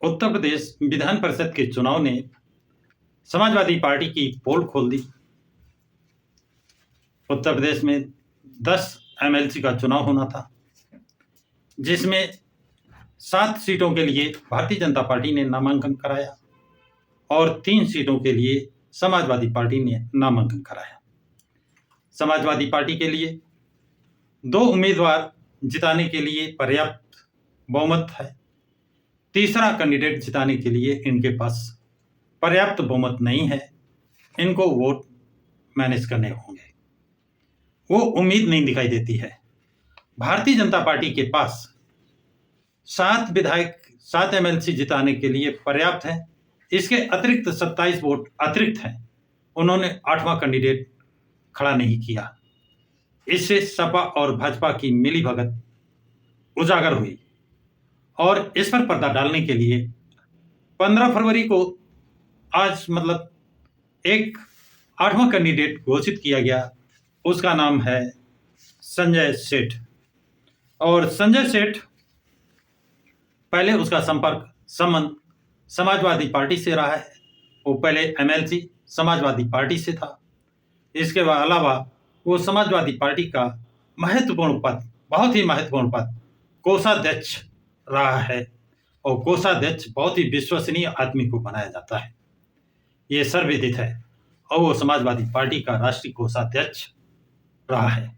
उत्तर प्रदेश विधान परिषद के चुनाव ने समाजवादी पार्टी की पोल खोल दी। उत्तर प्रदेश में 10 एमएलसी का चुनाव होना था, जिसमें 7 सीटों के लिए भारतीय जनता पार्टी ने नामांकन कराया और 3 सीटों के लिए समाजवादी पार्टी ने नामांकन कराया। समाजवादी पार्टी के लिए 2 उम्मीदवार जिताने के लिए पर्याप्त बहुमत है। तीसरा कैंडिडेट जिताने के लिए इनके पास पर्याप्त बहुमत नहीं है। इनको वोट मैनेज करने होंगे। वो उम्मीद नहीं दिखाई देती है। भारतीय जनता पार्टी के पास 7 विधायक 7 एमएलसी जिताने के लिए पर्याप्त है। इसके अतिरिक्त 27 वोट अतिरिक्त हैं। उन्होंने 8वां कैंडिडेट खड़ा नहीं किया। इससे सपा और भाजपा की मिलीभगत उजागर हुई और इस पर पर्दा डालने के लिए 15 फरवरी को आज एक 8वां कैंडिडेट घोषित किया गया। उसका नाम है संजय सेठ। और संजय सेठ पहले उसका संबंध समाजवादी पार्टी से रहा है। वो पहले एमएलसी समाजवादी पार्टी से था। इसके अलावा वो समाजवादी पार्टी का महत्वपूर्ण पद, बहुत ही महत्वपूर्ण पद, कोषाध्यक्ष रहा है। और कोषाध्यक्ष बहुत ही विश्वसनीय आदमी को बनाया जाता है, ये सर्वविदित है। और वो समाजवादी पार्टी का राष्ट्रीय कोषाध्यक्ष रहा है।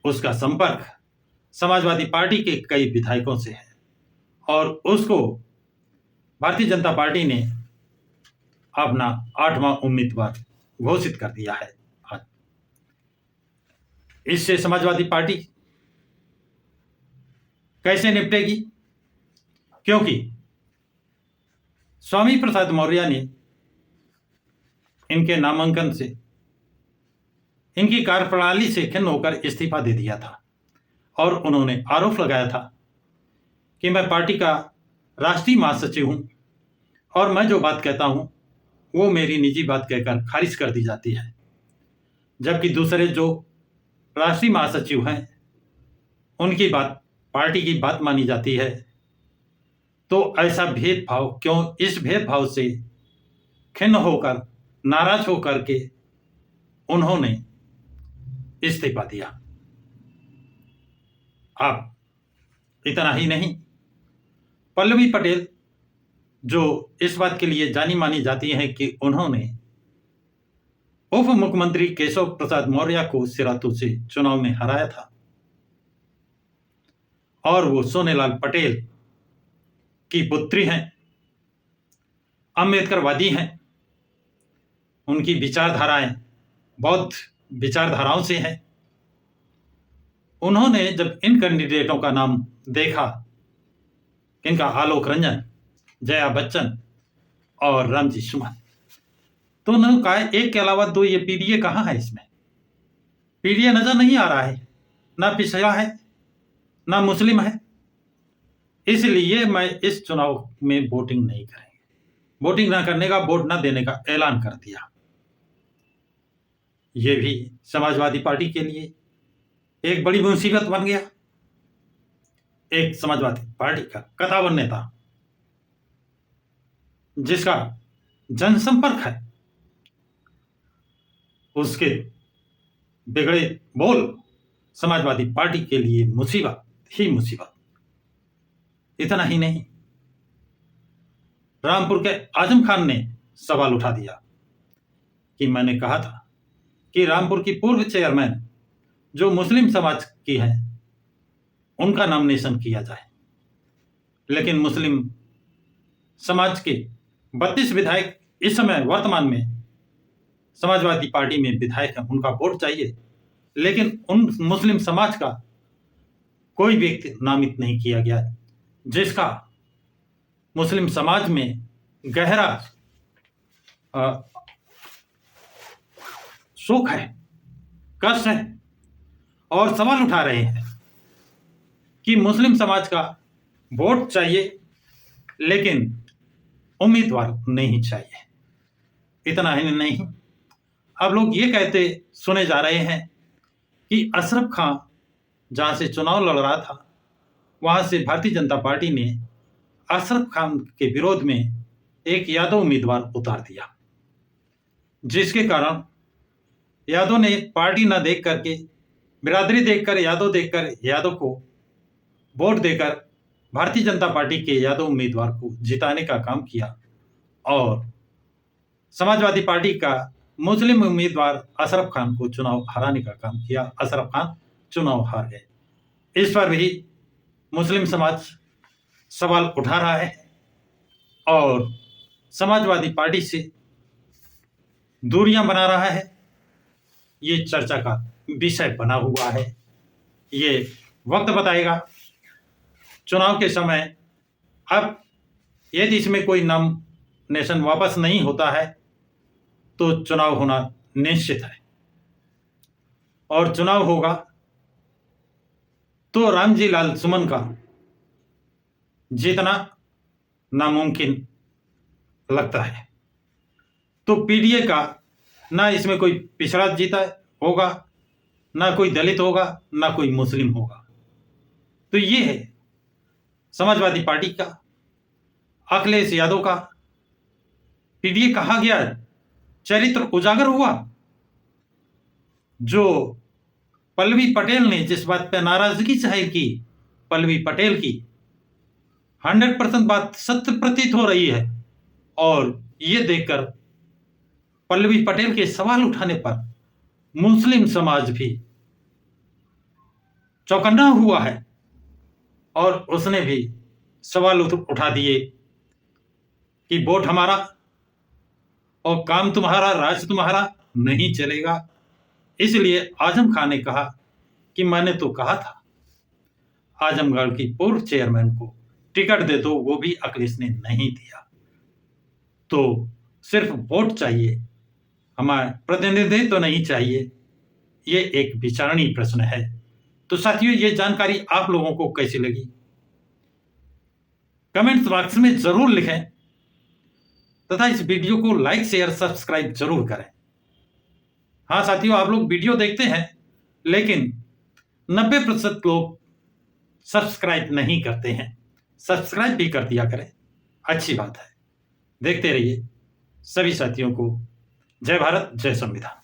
उसका संपर्क समाजवादी पार्टी के कई विधायकों से है और उसको भारतीय जनता पार्टी ने अपना 8वां उम्मीदवार घोषित कर दिया है। इससे समाजवादी पार्टी कैसे निपटेगी? क्योंकि स्वामी प्रसाद मौर्य ने इनके नामांकन से, इनकी कार्यप्रणाली से खिन्न होकर इस्तीफा दे दिया था और उन्होंने आरोप लगाया था कि मैं पार्टी का राष्ट्रीय महासचिव हूं और मैं जो बात कहता हूं वो मेरी निजी बात कहकर खारिज कर दी जाती है, जबकि दूसरे जो राष्ट्रीय महासचिव हैं उनकी बात, पार्टी की बात मानी जाती है। तो ऐसा भेदभाव क्यों? इस भेदभाव से खिन्न होकर, नाराज होकर के उन्होंने इस्तीफा दिया। अब इतना ही नहीं, पल्लवी पटेल जो इस बात के लिए जानी मानी जाती है कि उन्होंने उप मुख्यमंत्री केशव प्रसाद मौर्य को सिरातू से चुनाव में हराया था और वो सोनेलाल पटेल की पुत्री हैं, अम्बेडकरवादी हैं। उनकी विचारधाराएं बौद्ध विचारधाराओं से हैं। उन्होंने जब इन कैंडिडेटों का नाम देखा, इनका आलोक रंजन, जया बच्चन और रामजी सुमन, तो उन्होंने कहा एक के अलावा 2 ये पीडीए कहाँ है? इसमें पीडीए नजर नहीं आ रहा है, ना पिछड़ा है ना मुस्लिम है। इसलिए मैं इस चुनाव में वोटिंग नहीं करेंगे, वोटिंग ना करने का, वोट ना देने का ऐलान कर दिया। ये भी समाजवादी पार्टी के लिए एक बड़ी मुसीबत बन गया। एक समाजवादी पार्टी का कद्दावर नेता जिसका जनसंपर्क है, उसके बिगड़े बोल समाजवादी पार्टी के लिए मुसीबत ही मुसीबत। इतना ही नहीं, रामपुर के आजम खान ने सवाल उठा दिया कि मैंने कहा था कि रामपुर की पूर्व चेयरमैन जो मुस्लिम समाज की है उनका नॉमिनेशन किया जाए, लेकिन मुस्लिम समाज के 32 विधायक इस समय वर्तमान में समाजवादी पार्टी में विधायक हैं, उनका वोट चाहिए, लेकिन उन मुस्लिम समाज का कोई व्यक्ति नामित नहीं किया गया, जिसका मुस्लिम समाज में गहरा शोक है, कष्ट है और सवाल उठा रहे हैं कि मुस्लिम समाज का वोट चाहिए लेकिन उम्मीदवार नहीं चाहिए। इतना ही नहीं, अब लोग ये कहते सुने जा रहे हैं कि अशरफ खान जहां से चुनाव लड़ रहा था वहां से भारतीय जनता पार्टी ने अशरफ खान के विरोध में एक यादव उम्मीदवार उतार दिया, जिसके कारण यादव ने पार्टी न देख करके, बिरादरी देखकर, यादव को वोट देकर भारतीय जनता पार्टी के यादव उम्मीदवार को जिताने का काम किया और समाजवादी पार्टी का मुस्लिम उम्मीदवार अशरफ खान को चुनाव हराने का काम किया। अशरफ खान चुनाव हार गए। इस पर भी मुस्लिम समाज सवाल उठा रहा है और समाजवादी पार्टी से दूरियां बना रहा है। ये चर्चा का विषय बना हुआ है। ये वक्त बताएगा, चुनाव के समय। अब यदि इसमें कोई नॉमिनेशन वापस नहीं होता है तो चुनाव होना निश्चित है और चुनाव होगा तो रामजी लाल सुमन का जीतना नामुमकिन लगता है। तो पीडीए का ना इसमें कोई पिछड़ा जीता होगा, ना कोई दलित होगा, ना कोई मुस्लिम होगा। तो ये है समाजवादी पार्टी का, अखिलेश यादव का पीडीए कहा गया चरित्र उजागर हुआ। जो पल्लवी पटेल ने जिस बात पर नाराजगी जाहिर की, पल्लवी पटेल की 100% बात सत्य प्रतीत हो रही है और ये देखकर पल्लवी पटेल के सवाल उठाने पर मुस्लिम समाज भी चौकन्ना हुआ है और उसने भी सवाल उठा दिए कि वोट हमारा और काम तुम्हारा, राज तुम्हारा नहीं चलेगा। इसलिए आजम खान ने कहा कि मैंने तो कहा था आजमगढ़ की पूर्व चेयरमैन को टिकट दे दो, वो भी अखिलेश ने नहीं दिया। तो सिर्फ वोट चाहिए, हमारा प्रतिनिधित्व तो नहीं चाहिए। ये एक विचारणीय प्रश्न है। तो साथियों, ये जानकारी आप लोगों को कैसी लगी कमेंट्स बॉक्स में जरूर लिखें तथा इस वीडियो को लाइक, शेयर, सब्सक्राइब जरूर करें। हाँ साथियों, आप लोग वीडियो देखते हैं लेकिन 90% लोग सब्सक्राइब नहीं करते हैं। सब्सक्राइब भी कर दिया करें, अच्छी बात है। देखते रहिए। सभी साथियों को जय भारत, जय संविधान।